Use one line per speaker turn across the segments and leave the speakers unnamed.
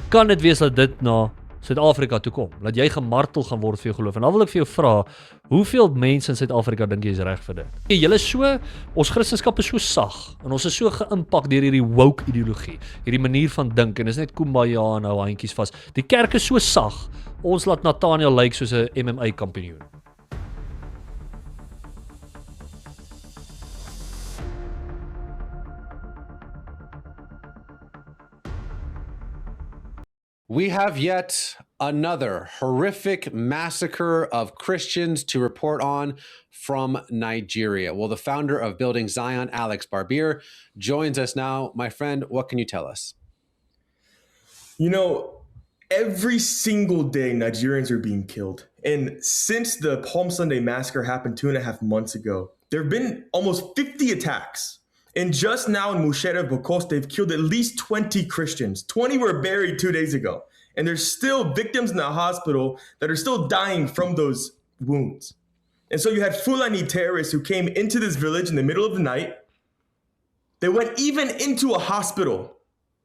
kan dit wees dat dit na Suid-Afrika toe kom, dat jy gemartel gaan word vir jou geloof. En dan wil ek vir jou vra, hoeveel mense in Suid-Afrika dink jy is reg vir dit? Julle is so, ons Christendom is so sag, en ons is so geïmpak deur hierdie woke ideologie, hierdie manier van dink, en is net kumbaya en hou handjies vas. Die kerk is so sag, ons laat Nathaniel lyk soos 'n MMA kampioen.
We have yet another horrific massacre of Christians to report on from Nigeria. Well, the founder of Building Zion, Alex Barbier, joins us now. My friend, what can you tell us?
You know, every single day, Nigerians are being killed. And since the Palm Sunday massacre happened 2.5 months ago, there have been almost 50 attacks. And just now in Mushere Bokos, they've killed at least 20 Christians. 20 were buried 2 days ago. And there's still victims in the hospital that are still dying from those wounds. And so you had Fulani terrorists who came into this village in the middle of the night. They went even into a hospital.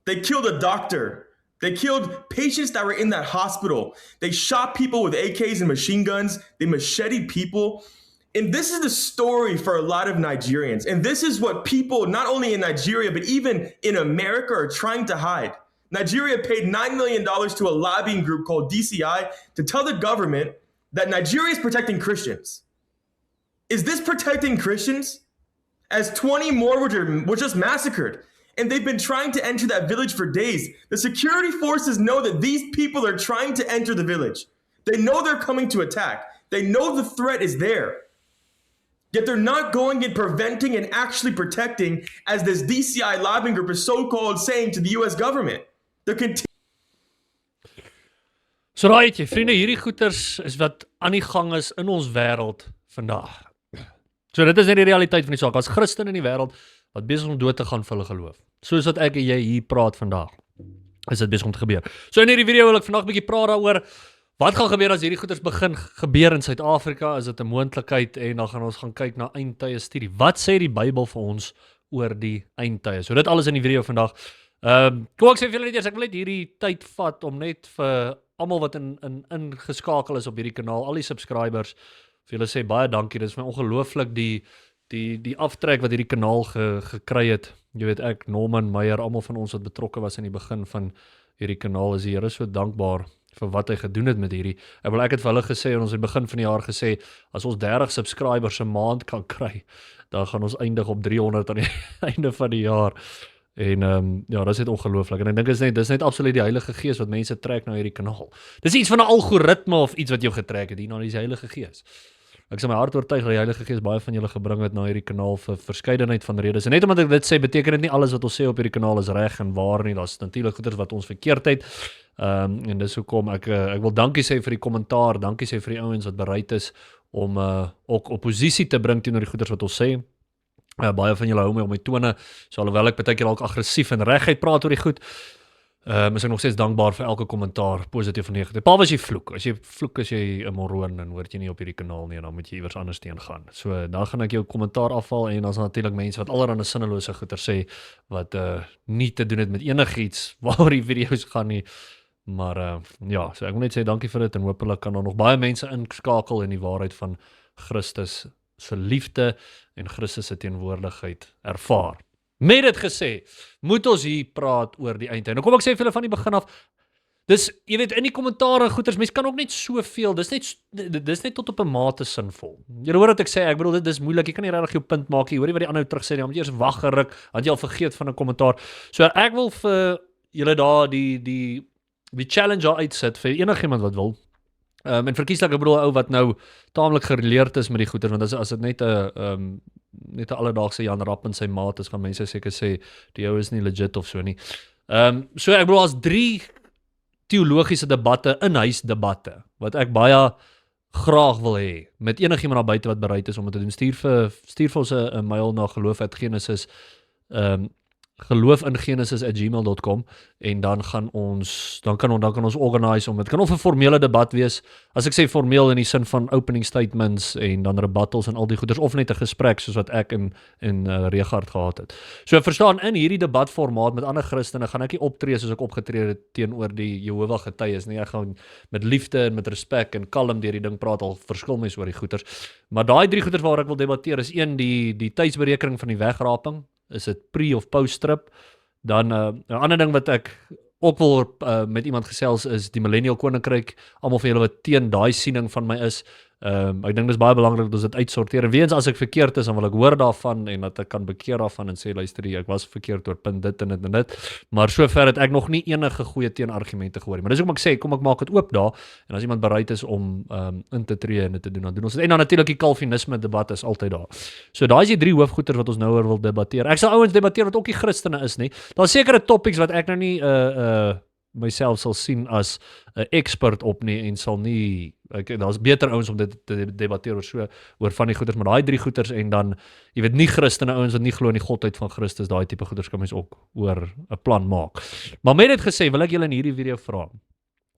They killed a doctor. They killed patients that were in that hospital. They shot people with AKs and machine guns. They macheted people. And this is the story for a lot of Nigerians. And this is what people, not only in Nigeria, but even in America, are trying to hide. Nigeria paid $9 million to a lobbying group called DCI to tell the government that Nigeria is protecting Christians. Is this protecting Christians? As 20 more were just massacred. And they've been trying to enter that village for days. The security forces know that these people are trying to enter the village. They know they're coming to attack. They know the threat is there. Yet they're not going and preventing and actually protecting, as this DCI lobbying group is so-called saying to the US government. They're
So raai het jy, vriende, hierdie goeters is wat aan die gang is in ons wêreld vandag. So dit is net die realiteit van die saak. As Christen in die wêreld wat besig om dood te gaan vir hulle geloof. Soos wat ek en jy hier praat vandag, is dit besig om te gebeur. So in hierdie video wil ek vandag 'n bietjie praat daaroor wat gaan gebeur as hierdie goeters begin gebeur in Suid-Afrika. Is dit 'n moontlikheid? En dan gaan ons gaan kyk na eindtye studie. Wat sê die Bybel vir ons oor die eindtye? So dit alles in die video vandag. Kom ek sê vir julle net eers, ek wil net hierdie tyd vat om net vir almal wat ingeskakel is op hierdie kanaal, al die subscribers, vir julle sê baie dankie. Dit is my ongelooflik die aftrek wat hierdie kanaal gekry het. Jy weet, ek, Norman, Meyer, almal van ons wat betrokke was in die begin van hierdie kanaal, is die Here so dankbaar vir wat hy gedoen het met hierdie. Ek het vir hulle gesê, en ons het begin van die jaar gesê, as ons 30 subscribers 'n maand kan kry, dan gaan ons eindig op 300 aan die einde van die jaar. En ja, dis net ongelooflik. En ek dink dis net absoluut die Heilige Gees wat mense trek na hierdie kanaal. Dis iets van 'n algoritme of iets wat jou getrek het, hierna die Heilige Gees. Ek sê my hart oortuig dat die Heilige Gees baie van julle gebring het na hierdie kanaal vir verskeidenheid van redes. En net omdat ek dit sê, beteken dit nie alles wat ons sê op hierdie kanaal is reg en waar nie. Daar's natuurlik goeders wat ons verkeerd het. En dis hoekom ek wil dankie sê vir die kommentaar, dankie sê vir die ouens wat bereid is om ook oppositie te bring teenoor die goeders wat ons sê. Baie van julle hou my op my tone, so alhoewel ek baie keer dalk aggressief en reguit praat oor die goed, is ek nog steeds dankbaar vir elke kommentaar, positief of negatief. Behalwe as jy vloek. As jy vloek, is jy 'n moroon en hoort jy nie op hierdie kanaal nie, en dan moet jy iewers anders teen gaan. So dan gaan ek jou kommentaar afval, en dan is natuurlik mense wat allerlei sinnelose goeie sê wat nie te doen het met enigiets waaroor die video's gaan nie. Maar ja, so ek wil net sê dankie vir dit, en hopelik kan daar nog baie mense inskakel in die waarheid van Christus se liefde en Christus se teenwoordigheid ervaar. Met dit gesê, moet ons hier praat oor die eindtyd. Nou kom ek sê vir julle van die begin af, dis, jy weet, in die kommentare goeters, mense kan ook net soveel, dis net tot op 'n mate sinvol. Julle hoor wat ek sê, ek bedoel, dit is moeilik, jy kan nie regtig jou punt maak nie, hoor jy wat die ander terug sê, jy moet eers wag geruk, want jy al vergeet van 'n kommentaar. So ek wil vir julle daar die challenge daar uitsit, vir enigiemand wat wil. En verkieslik, ek bedoel, ou wat nou taamlik gereleerd is met die goeie, want as dit net 'n alledaagse Jan Rapp en sy maat is, gaan mense seker sê, die ou is nie legit of so nie. So ek bedoel, as 3 teologiese debatte, in-huis-debatte, wat ek baie graag wil hê, met enigiemand daar buite wat bereid is om dit te doen, stuur vir ons 'n mail na geloof@genesis geloofingenesis@gmail.com en dan kan ons organise om dit kan of 'n formele debat wees. As ek sê formeel in die sin van opening statements en dan rebuttals en al die goeders of net 'n gesprek soos wat ek en Regard gehad het. So verstaan in hierdie debatformaat met ander Christene gaan ek nie optree soos ek opgetree het teenoor die Jehovah getuies nie. Ek gaan met liefde en met respek en kalm deur die ding praat, al verskil mens oor die goeders. Maar daai 3 goeders waar ek wil debatteer is een die tydsberekening van die wegraping. Is dit pre of post trip? Dan 'n ander ding wat ek ook wil met iemand gesels is die millennial koninkryk. Almal van julle wat teen daai siening van my is. Ek dink dis baie belangrik dat ons dit uitsorteer. En weens as ek verkeerd is, dan wil ek hoor daarvan en dat ek kan bekeer daarvan en sê luister, ek was verkeerd oor punt dit en dit en dit. Maar sover het ek nog nie enige goeie teenargumente gehoor nie. Maar dis hoekom ek sê kom ek maak dit oop daar en as iemand bereid is om in te tree en dit te doen, dan doen ons dit. En dan natuurlik die Calvinisme debat is altyd daar. So daai is die 3 hoofgoeters wat ons nou oor wil debatteer. Ek sal ouens debatteer wat ook nie Christene is nie. Daar's sekere topics wat ek nou nie myself sal sien as 'n expert op nie en sal nie daar's beter ouens om dit te debatteer oor van die goeders, maar daai 3 goeders en dan jy weet nie Christene ouens wat nie glo in die godheid van Christus, daai tipe goeders kan mens ook oor 'n plan maak. Maar met dit gesê, wil ek julle in hierdie video vra.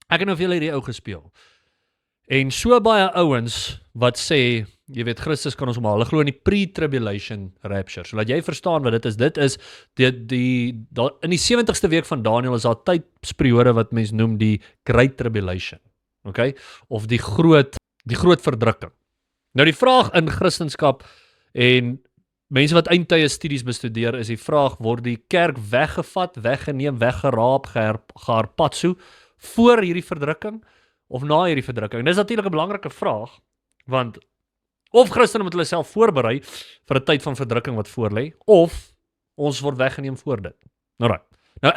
Ek het nou vir julle hierdie ou gespeel. En so baie ouens wat sê, jy weet Christus kan ons omhaal. Hulle glo in die pre-tribulation rapture. So laat jy verstaan wat dit is. Dit is in die 70ste week van Daniël is daar tydsperiode wat mens noem die Great Tribulation. Okay? Of die groot verdrukking. Nou die vraag in Christendom en mense wat eindtye studies bestudeer is die vraag, word die kerk weggevat, weggeneem, weggeraap, geharpatso voor hierdie verdrukking of na hierdie verdrukking? Dis natuurlik 'n belangrike vraag, want of Christene moet hulle self voorberei vir 'n tyd van verdrukking wat voorlê, of ons word weggeneem voor dit. Alright. Nou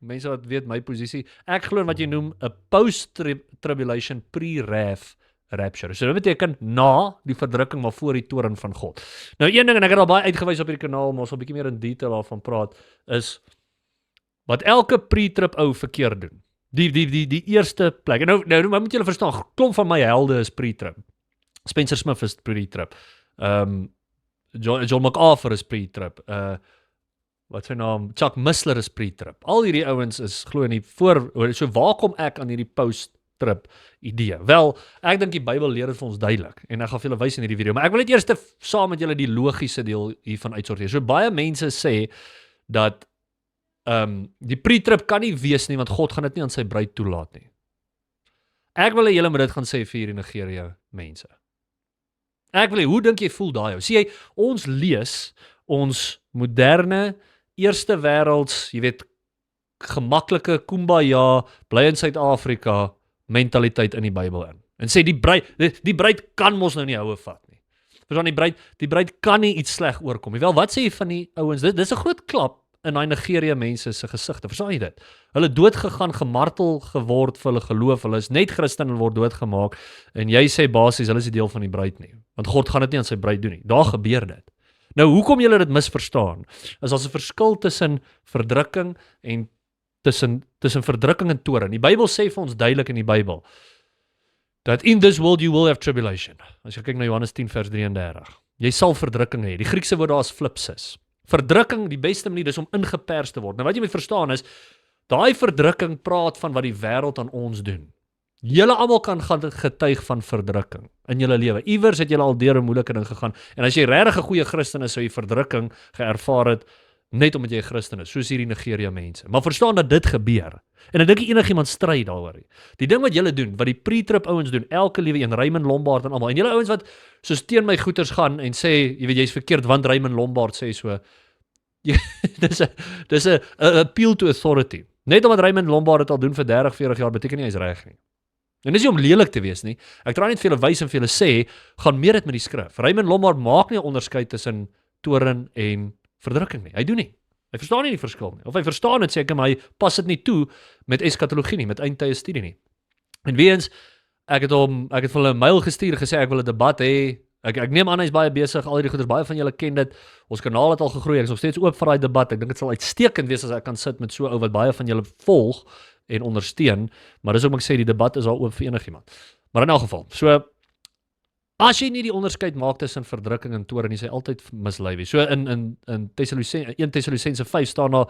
mense wat weet my posisie, ek glo in wat jy noem 'n post-tribulation pre-raf rapture. So dit beteken na die verdrukking maar voor die toorn van God. Nou een ding, en ek het al baie uitgewys op hierdie kanaal, maar ons sal 'n bietjie meer in detail daarvan praat, is wat elke pre-trib ou verkeerd doen. Die eerste plek. En nou moet julle verstaan, klomp van my helde is pre-trib. Spencer Smith is pre-trib. John MacArthur is pre-trib. Wat sy naam? Chuck Missler is pre-trib. Al hierdie ouens is glo in die so waar kom ek aan hierdie post-trib idee? Wel, ek dink die Bybel leer dit vir ons duidelik en ek gaan vir julle wys in hierdie video, maar ek wil net eers saam met julle die logiese deel hiervan uitsorteer. So baie mense sê dat die pre-trib kan nie wees nie, want God gaan dit nie aan sy bruid toelaat nie. Ek wil hê julle moet dit gaan sê vir hierdie Nigeria mense. Ek wil hê, hoe dink jy voel daai ou? Sien jy, ons lees ons moderne eerste wêrelds, jy weet, gemaklike kumbaya, bly in Suid-Afrika mentaliteit in die Bybel in. En sê die bruid kan mos nou nie houe vat nie. Verstaan, die bruid kan nie iets sleg oorkom nie. Wel, wat sê jy van die ouens? Dis 'n groot klap in daai Nigeria mense se gesigte. Verstaan jy dit? Hulle dood gegaan, gemartel geword vir hulle geloof. Hulle is net Christen en word doodgemaak. En jy sê basies hulle is nie deel van die bruid nie. Want God gaan dit nie aan sy bruid doen nie. Daar gebeur dit. Nou, hoekom julle dit misverstaan? Is daar 'n verskil tussen verdrukking en tussen verdrukking en toorn. Die Bybel sê vir ons duidelik in die Bybel dat in this world you will have tribulation. As jy kyk na Johannes 10 vers 33. Jy sal verdrukking hê. Die Griekse woord daar is flipsis. Verdrukking, die beste manier is om ingepers te word. Nou wat jy moet verstaan is, daai verdrukking praat van wat die wêreld aan ons doen. Julle almal kan getuig van verdrukking in julle lewe. Iewers het julle al deur 'n moeilike ding gegaan. En as jy regtig 'n goeie Christen is, sou jy verdrukking geervaar het net omdat jy 'n Christen is, soos hierdie Nigeria mense. Maar verstaan dat dit gebeur. En ek dink enigiemand stry daaroor nie. Die ding wat julle doen, wat die pre-trib ouens doen, elke liewe een, Raymond Lombard en almal. En julle ouens wat soos teen my goeters gaan en sê, jy weet jy's verkeerd want Raymond Lombard sê so. Dis 'n appeal to authority. Net omdat Raymond Lombard dit al doen vir 30, 40 jaar beteken nie hy's reg nie. En dis nie om lelik te wees nie. Ek probeer net vir julle wys en vir julle sê, gaan meer dit met die skrif. Raymond Lombard maak nie 'n onderskeid tussen toorn en verdrukking nie. Hy doen nie. Hy verstaan nie die verskil nie. Of hy verstaan dit seker, maar hy pas dit nie toe met eskatologie nie, met eindtye studie nie. En weens ek het vir hulle 'n mail gestuur gesê ek wil 'n debat hê. Ek neem aan hy's baie besig. Al hierdie goeders, baie van julle ken dit. Ons kanaal het al gegroei. Ek is nog steeds oop vir daai debat. Ek dink dit sal uitstekend wees as ek kan sit met so 'n ou wat baie van julle volg en ondersteun, maar dis ook ek sê die debat is al oop vir enigiemand. Maar in elk geval, so As jy nie die onderskeid maak tussen verdrukking en toorn, is hy altyd mislei wees. So in 1 Thessalonicense 5 staan daar,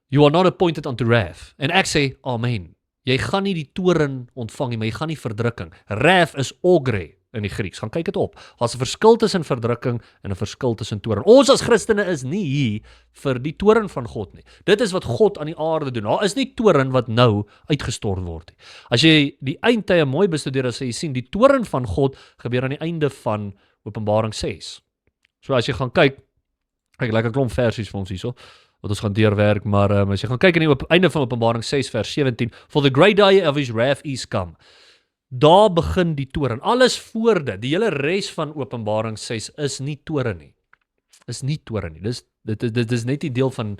you are not appointed unto wrath. En ek sê, amen. Jy gaan nie die toorn ontvang nie, maar jy gaan nie verdrukking. Wrath is ogre in die Grieks. Gaan kyk dit op. Daar's 'n verskil tussen verdrukking en 'n verskil tussen toorn. Ons as Christene is nie hier vir die toorn van God nie. Dit is wat God aan die aarde doen. Daar is nie toorn wat nou uitgestort word nie. As jy die eindtye mooi bestudeer, as jy sien, die toorn van God gebeur aan die einde van Openbaring 6. So as jy gaan kyk, ek lekker klomp versies vir ons hierso, wat ons gaan deurwerk, maar as jy gaan kyk aan die einde van Openbaring 6 vers 17, for the great day of his wrath is come. Daar begin die toorn. Alles voor dit, die hele res van Openbaring 6 is nie toorn nie. Is nie toorn nie. Dit is net die deel van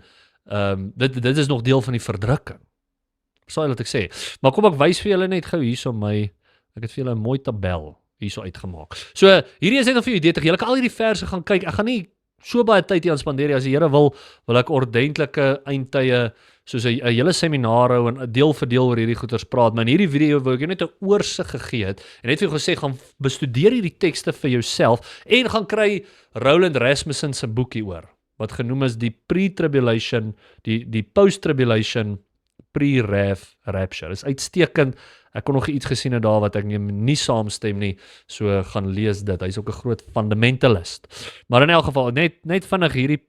dit is nog deel van die verdrukking. Sal jy wat ek sê? Maar kom ek wys vir julle net gou hierso ek het vir julle 'n mooi tabel hierso uitgemaak. So hierdie is net om vir julle idee te gee. Julle kan al hierdie verse gaan kyk. Ek gaan nie so baie tyd hier aan spandeer as die Here wil ek ordentlike eindtye soos 'n hele seminar hou en deel vir deel oor hierdie goeters praat, maar in hierdie video wil ek jou net 'n oorsig gegee het en net vir jou gesê, gaan bestudeer hierdie tekste vir jouself en gaan kry Roland Rasmussen se boekie oor, wat genoem is die pre-tribulation, die post-tribulation, pre-wrath rapture. Is uitstekend. Ek kon nog iets gesien het daar wat ek nie saamstem nie, so gaan lees dit. Hy's ook 'n groot fundamentalist. Maar in elk geval, net vinnig hierdie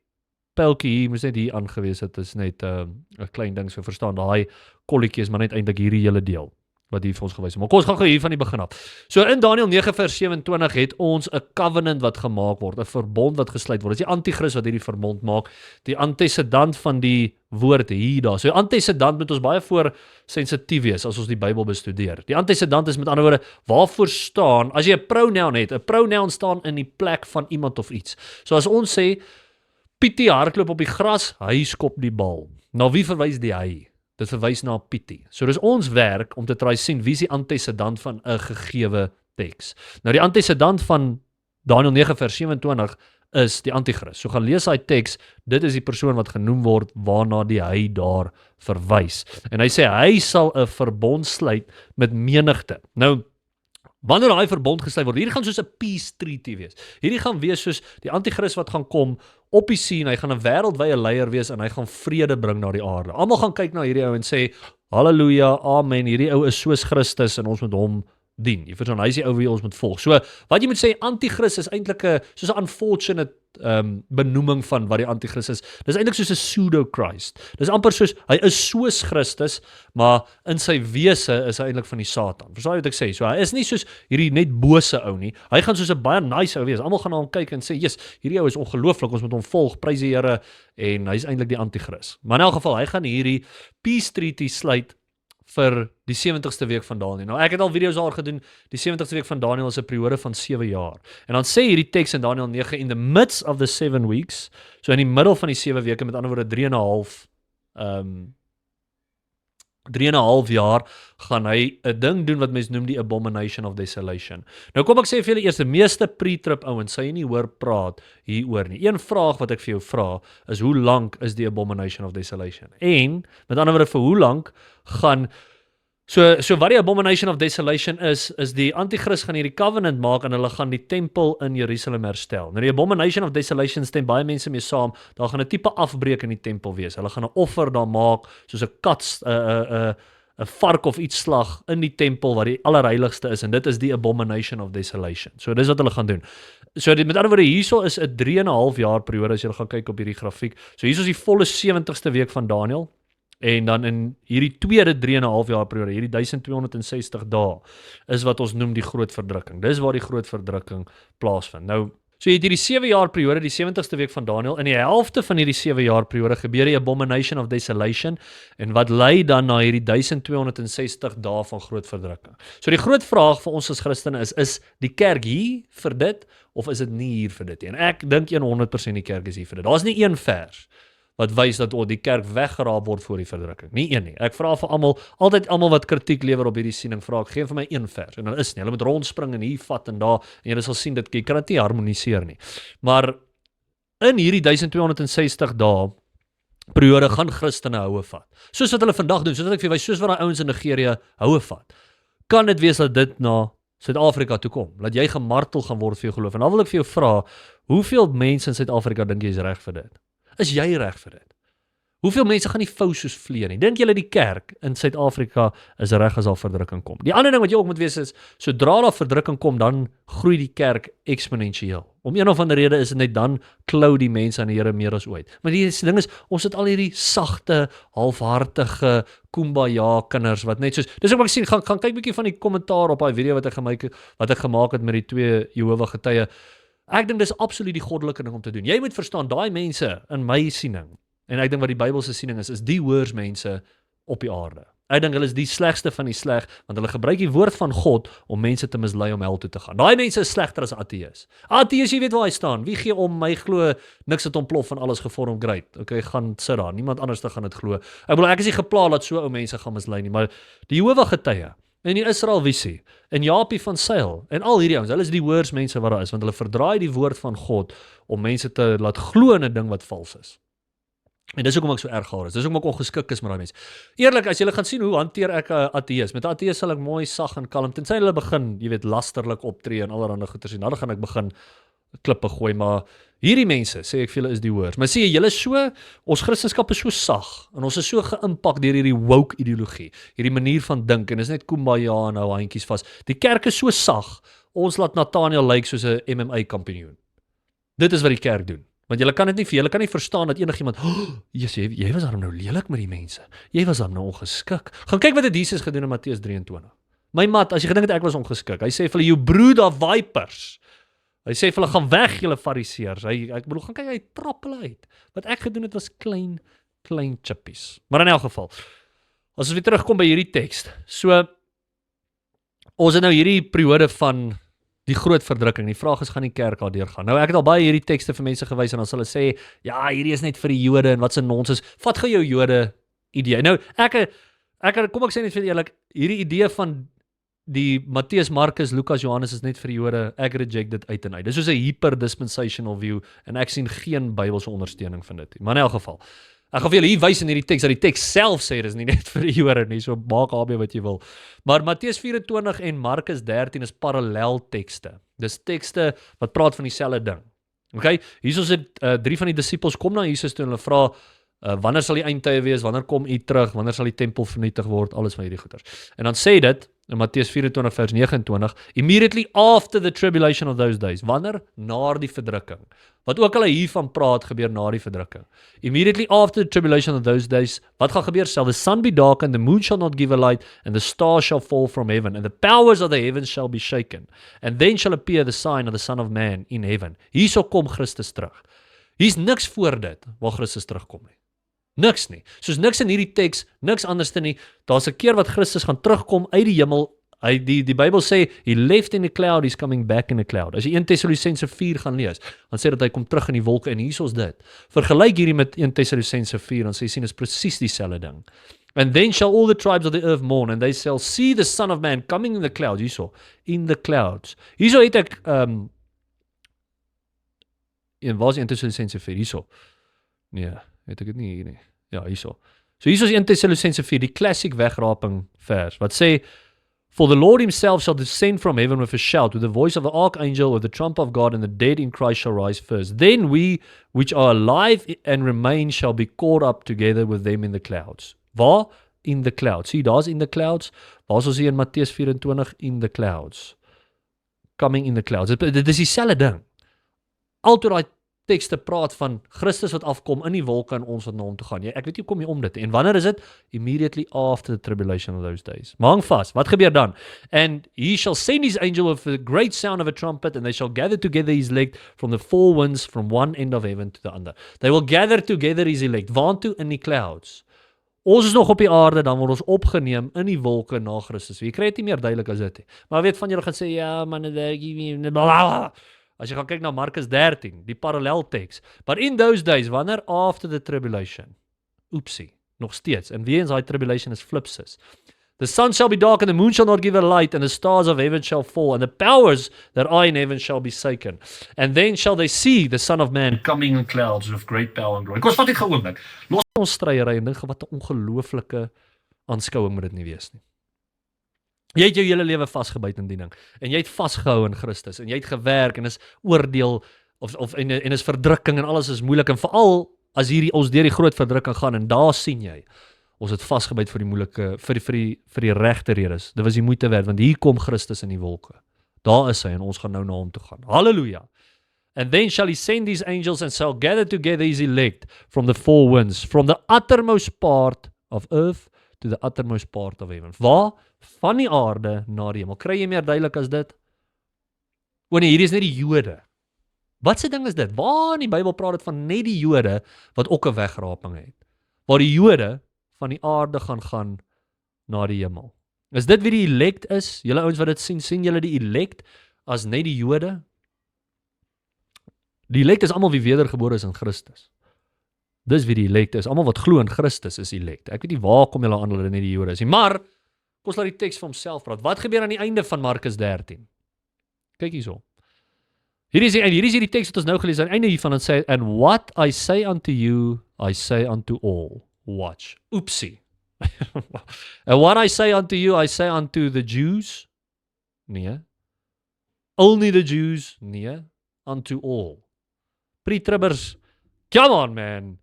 pyltjie hier, moes net hier aangewees het, is net 'n klein ding, so verstaan, daai kolletjie is maar net eintlik hierdie hele deel wat hier vir ons gewys het. Maar kom ons gaan gou hier van die begin af. So in Daniël 9 vers 27 het ons 'n covenant wat gemaak word, 'n verbond wat gesluit word. Dit is die anti-kris wat hierdie verbond maak, die antecedent van die woord hier daar. So antecedent moet ons baie voor sensitief wees as ons die Bybel bestudeer. Die antecedent is met ander woorde waarvoor staan, as jy 'n pronoun het, 'n pronoun staan in die plek van iemand of iets. So as ons sê Pietie hardloop op die gras, hy skop die bal. Na wie verwys die hy? Dit verwys na Pietie. So dis ons werk om te try sien wie is die antecedent van 'n gegewe teks. Nou die antecedent van Daniël 9 vers 27 is die anti-kris. So gaan lees hy teks, dit is die persoon wat genoem word waarna die hy daar verwys. En hy sê hy sal 'n verbond sluit met menigte. Nou wanneer daai verbond gesluit word, hierdie gaan soos 'n peace treaty wees. Hierdie gaan wees soos die anti-kris wat gaan kom op die scene, hy gaan 'n wêreldwye leier wees en hy gaan vrede bring na die aarde. Almal gaan kyk na hierdie ou en sê, halleluja, amen, hierdie ou is soos Christus en ons moet hom dien. Jy verstaan, hy is die ou wie ons moet volg. So, wat jy moet sê, anti-kris is eintlik soos 'n unfortunate benoeming van wat die anti-kris is. Dis eintlik soos 'n pseudo-Christ. Dis amper soos, hy is soos Christus, maar in sy wese is hy eintlik van die Satan. Verstaan jy wat ek sê? So, hy is nie soos hierdie net bose ou nie. Hy gaan soos 'n baie nice ou wees. Almal gaan na hom kyk en sê, "Jesus, hierdie ou is ongelooflik, ons moet hom volg, prys die Here," en hy is eintlik die anti-kris. Maar in elk geval, hy gaan hierdie peace treaty sluit vir die 70ste week van Daniël. Nou ek het al video's daar gedoen, die 70ste week van Daniël is 'n periode van 7 jaar. En dan sê hierdie teks in Daniël 9, in the midst of the 7 weeks, so in die middel van die 7 weke, met ander woorde 3,5 jaar, gaan hy 'n ding doen wat mense noem die abomination of desolation. Nou kom ek sê vir julle eers, die meeste pre-trip ouens sal jy nie hoor praat hieroor nie. Een vraag wat ek vir jou vra, is hoe lank is die abomination of desolation? En, met ander woorde, vir hoe lank gaan So wat die abomination of desolation is die anti-kris gaan hierdie covenant maak en hulle gaan die tempel in Jerusalem herstel. Nou die abomination of desolation stem baie mense mee saam, daar gaan 'n tipe afbreek in die tempel wees. Hulle gaan 'n offer daar maak, soos 'n kat, 'n vark of iets slag in die tempel wat die allerheiligste is, en dit is die abomination of desolation. So dis wat hulle gaan doen. So met ander woorde, hierso is 'n 3,5 jaar periode as jy gaan kyk op hierdie grafiek. So hierso is die volle 70ste week van Daniël. En dan in hierdie tweede 3,5 jaar periode, hierdie 1260 dae, is wat ons noem die groot verdrukking. Dis waar die groot verdrukking plaasvind. Nou, so jy het hierdie 7 jaar periode, die 70ste week van Daniël, in die helfte van hierdie 7 jaar periode gebeur die abomination of desolation, en wat lei dan na hierdie 1260 dae van groot verdrukking. So die groot vraag vir ons as Christene is die kerk hier vir dit, of is dit nie hier vir dit? En ek dink 100% die kerk is hier vir dit. Daar's nie een vers wat wys dat die kerk weggeraap word voor die verdrukking. Nie een nie. Ek vra vir altyd almal wat kritiek lewer op hierdie siening, vra ek, gee vir my een vers. En dan is nie. Hulle moet rondspring en hier vat en daar, en jy sal sien dit, jy kan dit nie harmoniseer nie. Maar in hierdie 1260 dae periode gaan Christene houe vat. Soos wat hulle vandag doen, soos wat ek vir jou wys, soos wat daai ouens in Nigeria houe vat. Kan dit wees dat dit na Suid-Afrika toe kom, dat jy gemartel gaan word vir jou geloof. En dan wil ek vir jou vra, hoeveel mense in Suid-Afrika dink jy is reg vir dit? Is jy reg vir dit? Hoeveel mense gaan nie vou soos vlee nie? Dink julle die kerk in Suid-Afrika is reg as daar verdrukking kom? Die ander ding wat jy ook moet weet is, sodra daar verdrukking kom, dan groei die kerk eksponensieel. Om een of ander rede is dit net dan klou die mense aan die Here meer as ooit. Maar die ding is, ons het al hierdie sagte, halfhartige, kumbaya kinders wat net soos, dis ook wat ek sien, gaan kyk bietjie van die kommentaar op daai video wat ek gemaak het met die 2 Jehova getuie. Ek dink dis absoluut die goddelike ding om te doen. Jy moet verstaan, daai mense in my siening, en ek dink wat die Bybelse siening is die hoorsmense op die aarde. Ek dink hulle is die slegste van die sleg, want hulle gebruik die woord van God om mense te mislei om hel toe te gaan. Daai mense is slegter as ateës. Ateës, jy weet waar hy staan. Wie gee om, my glo niks het ontplof van alles gevorm great. Okay, gaan sit daar. Niemand anders gaan dit glo. Ek bedoel, ek is nie gepla dat so ou mense gaan mislei nie, maar die Jehova getuie en die Israel visie en Japie van Sail en al hierdie ouens, hulle is die hoorsmense wat daar is, want hulle verdraai die woord van God om mense te laat glo in 'n ding wat vals is. En dis hoekom ek so erg gaar is. Dis hoekom ek ongeskik is met daai mense. Eerlik, as julle gaan sien hoe hanteer ek 'n ateës. Met 'n ateës sal ek mooi sag en kalm, tensy hulle begin, jy weet, lasterlik optree en allerlei goeters en dan gaan ek begin klippe gooi, maar hierdie mense, sê ek vir julle, is die hoors. Maar sê jy, julle is so, ons Christendom is so sag en ons is so geïmpak deur hierdie woke ideologie, hierdie manier van dink en is net kumbaya en hou handjies vas. Die kerk is so sag. Ons laat Nathaniel lyk soos 'n MMA kampioen. Dit is wat die kerk doen. Want julle kan dit nie vir julle kan nie verstaan dat enigiemand, jy was daarom nou lelik met die mense. Jy was daarom nou ongeskik. Gaan kyk wat het Jesus gedoen in Matteus 23. My mat, as jy gedink het ek was ongeskik. Hy sê vir hulle, you brood of vipers. Hy sê vir hulle, gaan weg julle fariseërs. Ek bedoel, gaan kyk, hy trap hulle uit. Wat ek gedoen het was klein chippies. Maar in elk geval, as ons weer terugkom by hierdie teks. So ons het nou hierdie periode van die groot verdrukking. Die vraag is, gaan die kerk daardeur gaan? Nou ek het al baie hierdie tekste vir mense gewys en dan sal hulle sê, ja, hierdie is net vir die Jode en wat se nonsens. Vat gou jou Jode idee. Nou kom ek sê net vir eerlik, hierdie idee van die Matteus, Markus, Lukas, Johannes is net vir die Jode. Ek reject dit uit en uit. Dis soos 'n hyper-dispensational view en ek sien geen Bybelse ondersteuning van dit. Maar in elk geval, ek gaan vir julle hier wys in hierdie teks dat die teks self sê dis nie net vir die Jode nie, so maak daarmee wat jy wil. Maar Matteus 24 en Markus 13 is parallel tekste. Dis tekste wat praat van dieselfde ding. Okay? Hierso sit 3 van die disippels kom na Jesus toe en hulle vra, wanneer sal die eindtye wees? Wanneer kom u terug? Wanneer sal die tempel vernietig word? Alles van hierdie goeters. En dan sê dit in Matteus 24 vers 29, immediately after the tribulation of those days. Wanneer? Na die verdrukking. Wat ook al hiervan praat, gebeur na die verdrukking. Immediately after the tribulation of those days, wat gaan gebeur? Shall the sun be darkened, the moon shall not give a light, and the stars shall fall from heaven, and the powers of the heavens shall be shaken. And then shall appear the sign of the Son of Man in heaven. Hierso kom Christus terug. Hier's niks voor dit waar Christus terugkom nie. Niks nie. Soos niks in hierdie teks, niks anders nie. Daar's 'n keer wat Christus gaan terugkom uit die hemel. Die Bybel sê, he left in a cloud, he's coming back in a cloud. As jy 1 Tessalonisense 4 gaan lees, dan sê dat hy kom terug in die wolke en hier is dit. Vergelyk hierdie met 1 Tessalonisense 4, dan sê jy sien, is presies dieselfde ding. And then shall all the tribes of the earth mourn, and they shall see the Son of Man coming in the clouds. Hierso, in the clouds. Hierso het ek, waar is 1 Tessalonisense 4? Hierso. Nee, het ek dit nie hier nie. Ja, hierso. So hierso is 1 Tessalonisense 4, die classic wegraping vers, wat sê, for the Lord himself shall descend from heaven with a shout, with the voice of the archangel, with the trump of God, and the dead in Christ shall rise first. Then we, which are alive and remain, shall be caught up together with them in the clouds. Waar? In the clouds. Sien, daar's in the clouds. Waar is ons hier in Matteus 24? In the clouds. Coming in the clouds. Dit is dieselfde ding. Altyd daai tekste praat van Christus wat afkom in die wolke en ons wat na hom toe gaan. Ek weet nie hoe kom jy om dit. En wanneer is dit? Immediately after the tribulation of those days. Maar hang vas, wat gebeur dan? And he shall send his angel with a great sound of a trumpet, and they shall gather together his elect from the four winds, from one end of heaven to the other. They will gather together his elect. Waartoe? In die clouds. Ons is nog op die aarde, dan word ons opgeneem in die wolke na Christus. Jy kry dit nie meer duidelik as dit. Maar weet van julle gaan sê, ja man, as jy gaan kyk na Markus 13, die parallel teks. But in those days, wanneer after the tribulation, oepsie, nog steeds, en weens die tribulation is flipsis. The sun shall be dark and the moon shall not give a light and the stars of heaven shall fall and the powers that are in heaven shall be shaken. And then shall they see the Son of Man coming in clouds with great power and glory. Ek was wat ek gehoorlik. Los ons stryery en dink wat 'n ongelooflike aanskouing moet dit nie wees nie. Jy het jou hele lewe vasgebyt in die ding en jy het vasgehou in Christus en jy het gewerk en is oordeel en is verdrukking en alles is moeilik en veral as ons deur die groot verdrukking gaan en daar sien jy ons het vasgebyt vir die moeilike vir die regte redes. Dit was die moeite werd want hier kom Christus in die wolke. Daar is hy en ons gaan nou na hom toe gaan. Halleluja. And then shall he send his angels and shall gather together his elect from the four winds, from the uttermost part of earth to the uttermost part of heaven. Waar? Van die aarde na die hemel. Kry jy meer duidelik as dit? Nee, hierdie is net die Jode. Wat se ding is dit? Waar in die Bybel praat dit van net die Jode wat ook 'n wegraping het? Waar die Jode van die aarde gaan na die hemel. Is dit wie die elect is? Julle ouens wat dit sien julle die elect as net die Jode? Die elect is almal wie wedergebore is in Christus. Dis wie die elect is. Almal wat glo in Christus is elect. Ek weet nie waar kom julle aan hulle net die Jode is nie, maar kom ons laat die teks vir homself praat. Wat gebeur aan die einde van Markus 13? Kyk hierso. Hier is die teks wat ons nou gelees het. Aan die einde hiervan dan sê, and what I say unto you, I say unto all. Watch. Oepsie. And what I say unto you, I say unto the Jews. Nee. Only the Jews. Nee. Unto all. Pre-tribbers. Come on, man.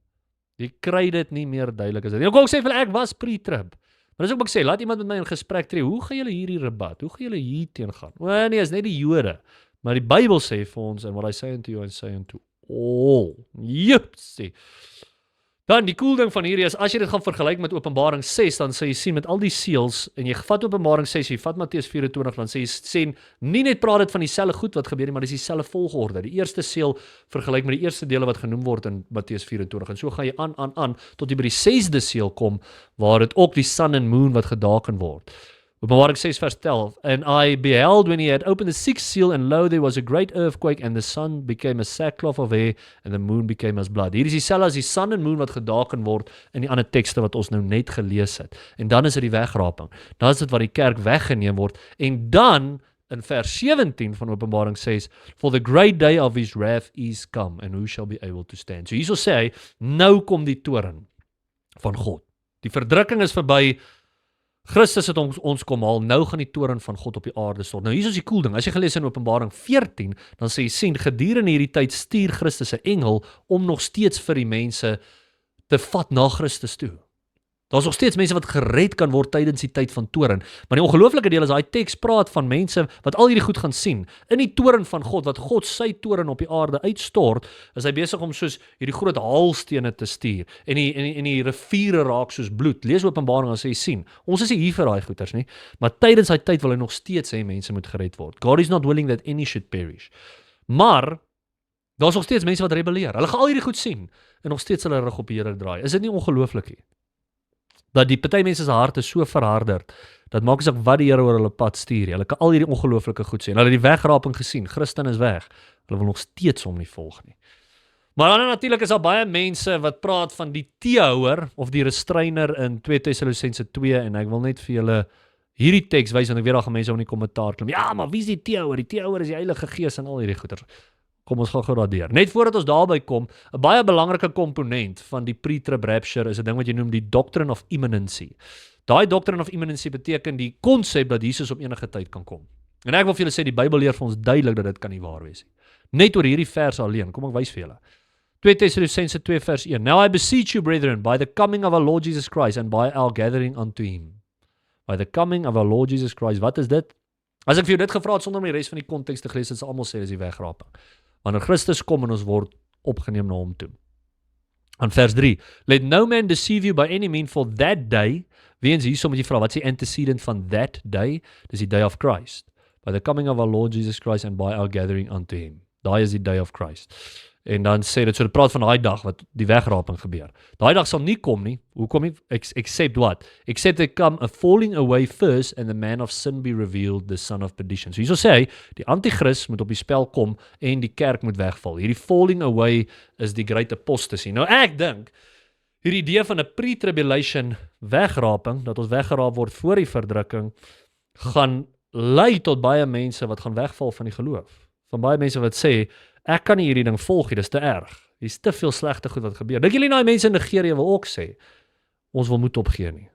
Jy kry dit nie meer duidelik as dit. Ek kon sê vir ek was pre-trib. Maar dis ook wat ek sê, laat iemand met my in gesprek tree. Hoe gaan julle hierdie rebat? Hoe gaan julle hier teen gaan? Nee, is net die Jode. Maar die Bybel sê vir ons, and what I say unto you, I say unto all. Jepsie. Dan die cool ding van hierdie is, as jy dit gaan vergelyk met Openbaring 6, dan sê jy sien met al die seels, en jy vat Openbaring 6, jy vat Matteus 24, dan sê nie net praat dit van dieselfde goed wat gebeur nie, maar dis dieselfde volgorde. Die eerste seel vergelyk met die eerste dele wat genoem word in Matteus 24, en so gaan jy aan, tot jy by die 6de seel kom, waar dit ook die sun and moon wat gedaken word. Openbaring 6 vers 12, and I beheld when he had opened the 6th seal, and lo, there was a great earthquake, and the sun became a sackcloth of hair, and the moon became as blood. Hier is dieselfde as die sun and moon wat gedaken word in die ander tekste wat ons nou net gelees het. En dan is dit die wegraping. Dan is dit waar die kerk weggeneem word. En dan, in vers 17 van Openbaring 6, for the great day of his wrath is come, and who shall be able to stand. So hierso sê hy, nou kom die toorn van God. Die verdrukking is verby. Christus het ons kom haal, nou gaan die toorn van God op die aarde stort. Nou hier is die cool ding, as jy gelees in Openbaring 14, dan sê jy sien, gedurende hierdie tyd stuur Christus 'n engel om nog steeds vir die mense te vat na Christus toe. Daar's nog steeds mense wat gered kan word tydens die tyd van toorn. Maar die ongelooflike deel is, daai teks praat van mense wat al hierdie goed gaan sien. In die toorn van God, wat God sy toorn op die aarde uitstort, is hy besig om soos hierdie groot haalstene te stuur. En die riviere raak soos bloed. Lees Openbaring as jy sien. Ons is nie hier vir daai goeters nie, maar tydens daai tyd wil hy nog steeds hê mense moet gered word. God is not willing that any should perish. Maar daar's nog steeds mense wat rebelleer. Hulle gaan al hierdie goed sien en nog steeds hulle rug op die Here draai. Is dit nie ongelooflik nie? Dat die party mense se harte so verharderd, dat maak asof wat die Here oor hulle pad stuur. Hulle kan al hierdie ongelooflike goed sê. En hulle het die wegraping gesien. Christen is weg. Hulle wil nog steeds hom nie volg nie. Maar dan natuurlik is daar baie mense wat praat van die teehouer of die restrainer in 2 Tessalonisense 2 en ek wil net vir julle hierdie teks wys want ek weet daar gaan mense op in die kommentaar klim. Ja, maar wie is die teehouer? Die teehouer is die Heilige Gees en al hierdie goeie. Kom ons gaan gou daardeur. Net voordat ons daarby kom, 'n baie belangrike komponent van die pre-trib rapture is 'n ding wat jy noem die doctrine of imminency. Daai doctrine of imminency beteken die konsep dat Jesus op enige tyd kan kom. En ek wil vir julle sê die Bybel leer vir ons duidelik dat dit kan nie waar wees nie. Net oor hierdie vers alleen, kom ek wys vir julle. 2 Tessalonisense 2 vers 1. Now I beseech you, brethren, by the coming of our Lord Jesus Christ and by our gathering unto him. By the coming of our Lord Jesus Christ. Wat is dit? As ek vir jou dit gevra het sonder om die res van die konteks te lees, het almal sê dis die wegraping. Wanneer Christus kom en ons word opgeneem na hom toe. Aan vers 3. Let no man deceive you by any means, for that day, weens hierso moet jy vra, wat is die antecedent van that day? Dis die day of Christ. By the coming of our Lord Jesus Christ and by our gathering unto him. Daai is die day of Christ. En dan sê dit, so dit praat van daai dag wat die wegraping gebeur. Daai dag sal nie kom nie. Hoekom nie? Except what? Except there come a falling away first and the man of sin be revealed, the son of perdition. So hierso sê hy, die antichrist moet op die spel kom en die kerk moet wegval. Hierdie falling away is die great apostasy. Nou ek dink, hierdie idee van 'n pre-tribulation wegraping, dat ons weggeraap word voor die verdrukking, gaan lei tot baie mense wat gaan wegval van die geloof. Van baie mense wat sê, ek kan nie hierdie ding volg nie, dis te erg. Dis te veel slegte goed wat gebeur. Dink julle nou mense in Nigerië wil ook sê, ons wil moed opgee nie.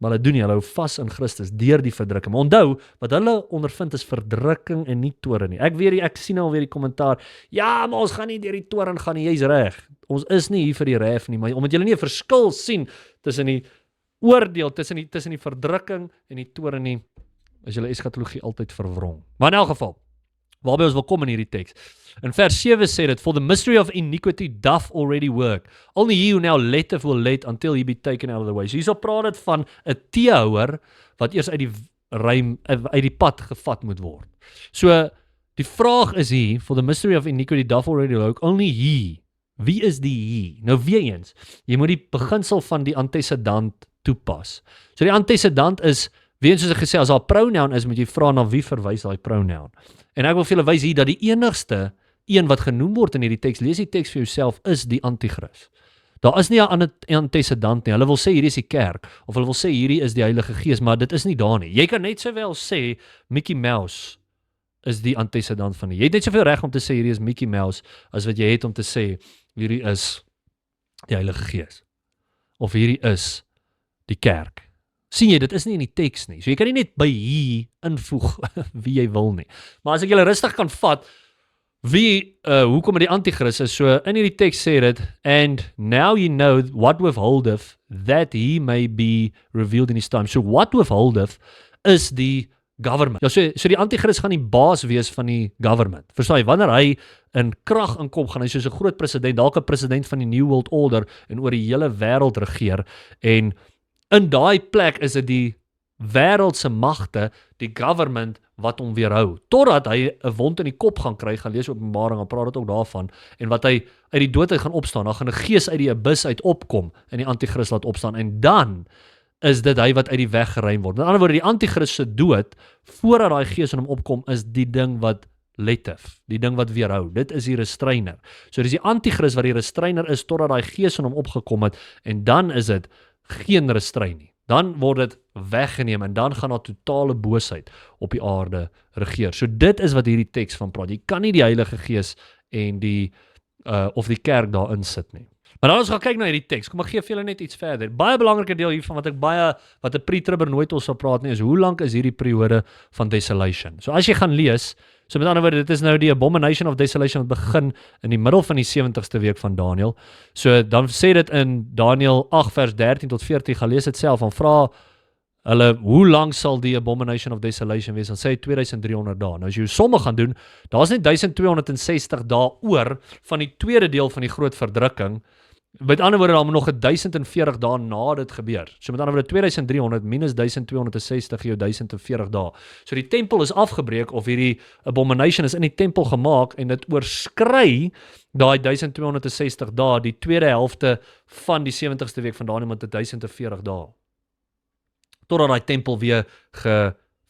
Maar hulle doen nie, hulle hou vas in Christus deur die verdrukking. Maar onthou, wat hulle ondervind is verdrukking en nie toorn nie. Ek sien alweer die kommentaar, ja, maar ons gaan nie deur die toorn gaan nie, jy's reg. Ons is nie hier vir die ref nie, maar omdat julle nie 'n verskil sien tussen die oordeel, tussen die verdrukking en die toorn nie, is julle eskatologie altyd verwrong. Maar in elk geval, waarby ons wil kom in hierdie teks. In vers 7 sê dit, for the mystery of iniquity doth already work. Only he who now letteth will let until he be taken out of the way. So hierso praat dit van 'n teehouer wat eers uit die pad gevat moet word. So die vraag is hier, for the mystery of iniquity doth already work, only he. Wie is die he? Nou weer eens, jy moet die beginsel van die antecedent toepas. So die antecedent is, weer eens soos ek gesê, as daar 'n pronoun is, moet jy vra na wie verwys daai pronoun. En ek wil vir julle wys hier dat die enigste een wat genoem word in hierdie teks, lees die teks vir jouself, is die anti-kris. Daar is nie 'n ander antecedent nie. Hulle wil sê hierdie is die kerk, of hulle wil sê hierdie is die Heilige Gees, maar dit is nie daar nie. Jy kan net sowel sê Mickey Mouse is die antecedent van die. Jy het net soveel reg om te sê hierdie is Mickey Mouse as wat jy het om te sê hierdie is die Heilige Gees. Of hierdie is die kerk. Sien jy, dit is nie in die teks nie. So jy kan nie net by hier invoeg wie jy wil nie. Maar as ek julle rustig kan vat, hoekom die antichrist is, so in hierdie teks sê dit, and now you know what withholdeth that he may be revealed in his time. So what withholdeth is die government. Ja, so die antichrist gaan die baas wees van die government. Verstaan jy, wanneer hy in krag inkom, gaan hy soos 'n groot president, dalk 'n president van die New World Order en oor die hele wêreld regeer, en in daai plek is dit die wêreldse magte, die government wat hom weerhou, totdat hy 'n wond in die kop gaan kry, gaan lees Openbaring, en praat dit ook daarvan, en wat hy uit die dood uit gaan opstaan, dan gaan 'n gees uit die abyss uit opkom, en die antichrist laat opstaan, en dan is dit hy wat uit die weg geruim word. Met ander woorde, die antichrist se dood, voordat daai gees in hom opkom, is die ding wat letteth, die ding wat weerhou. Dit is die restrainer. So dis die antichrist wat die restrainer is, totdat daai gees in hom opgekom het, en dan is dit geen restrain nie. Dan word dit weggeneem, en dan gaan daar totale boosheid op die aarde regeer. So dit is wat hierdie teks van praat. Jy kan nie die Heilige Gees en of die kerk daarin sit nie. Maar dan ons gaan kyk na hierdie teks. Kom ek gee vir julle net iets verder. Baie belangrike deel hiervan wat 'n pre-tribber nooit ons sal praat nie, is hoe lank is hierdie periode van desolation. So as jy gaan lees, so met ander woorde, dit is nou die abomination of desolation wat begin in die middel van die 70ste week van Daniël. So dan sê dit in Daniël 8 vers 13 tot 14, gaan lees dit self, en vra hulle, hoe lank sal die abomination of desolation wees? Dan sê hy 2300 dae. Nou as jy somme gaan doen, daar's net 1260 dae oor van die tweede deel van die groot verdrukking. Met ander woorde, daar moet nog 1040 dae na dit gebeur. So met ander woorde, 2300 minus 1260 gee jou 1040 dae. So die tempel is afgebreek, of hierdie abomination is in die tempel gemaak, en dit oorskry daai 1260 dae, die tweede helfte van die 70ste week van Daniël, met 1040 dae. Totdat daai tempel weer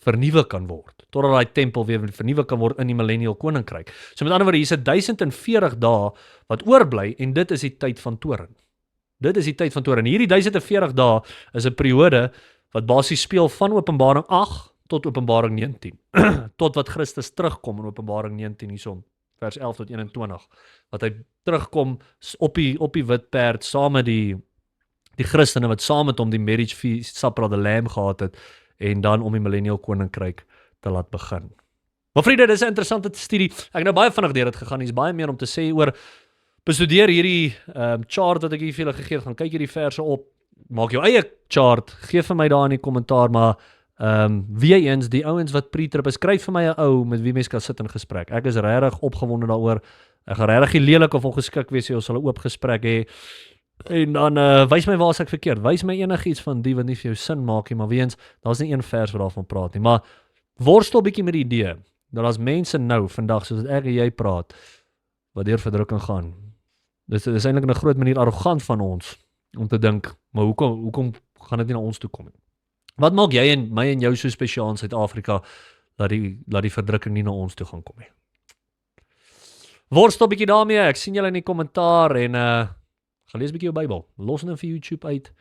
vernuwe kan word. Totdat daai tempel weer vernuwe kan word in die millennial koninkryk. So met ander woorde, hier's 1040 dae wat oorbly, en dit is die tyd van toorn. Dit is die tyd van toorn. Hierdie 1040 dae is 'n periode wat basies speel van Openbaring 8 tot Openbaring 19. Tot wat Christus terugkom in Openbaring 19 hiersom, vers 11 tot 21. Wat hy terugkom op die wit perd, saam met die Christene wat saam met hom die marriage feast, Supper of the Lamb gehad het, en dan om die millennial koninkryk te laat begin. Maar vriende, dis 'n interessante studie. Ek het nou baie vinnig deur dit gegaan. Hier's baie meer om te sê oor. Bestudeer hierdie chart wat ek hier vir julle gegee het. Gaan kyk hierdie verse op. Maak jou eie chart. Geef vir my daar in die kommentaar, maar wie eens die ouens wat pre-trib is, skryf vir my 'n ou met wie mens kan sit in gesprek. Ek is regtig opgewonde daaroor. Ek gaan regtig nie lelik of ongeskik wees nie. Ons sal 'n oop gesprek hê. En dan wys my waar ek verkeerd. Wys my enigiets van die wat nie vir jou sin maak nie, maar weens, daar's nie een vers wat daarvan praat nie. Maar worstel bietjie met die idee dat as mense nou vandag soos ek en jy praat wat deur verdrukking gaan. Dis eintlik 'n groot manier arrogant van ons om te dink, maar hoekom gaan dit nie na ons toe kom nie? Wat maak jy en my en jou so spesiaal in Suid-Afrika dat die verdrukking nie na ons toe gaan kom nie? Worstel bietjie daarmee. Ek sien julle in die kommentaar, en gaan lees bietjie jou Bybel. Los dit vir YouTube uit.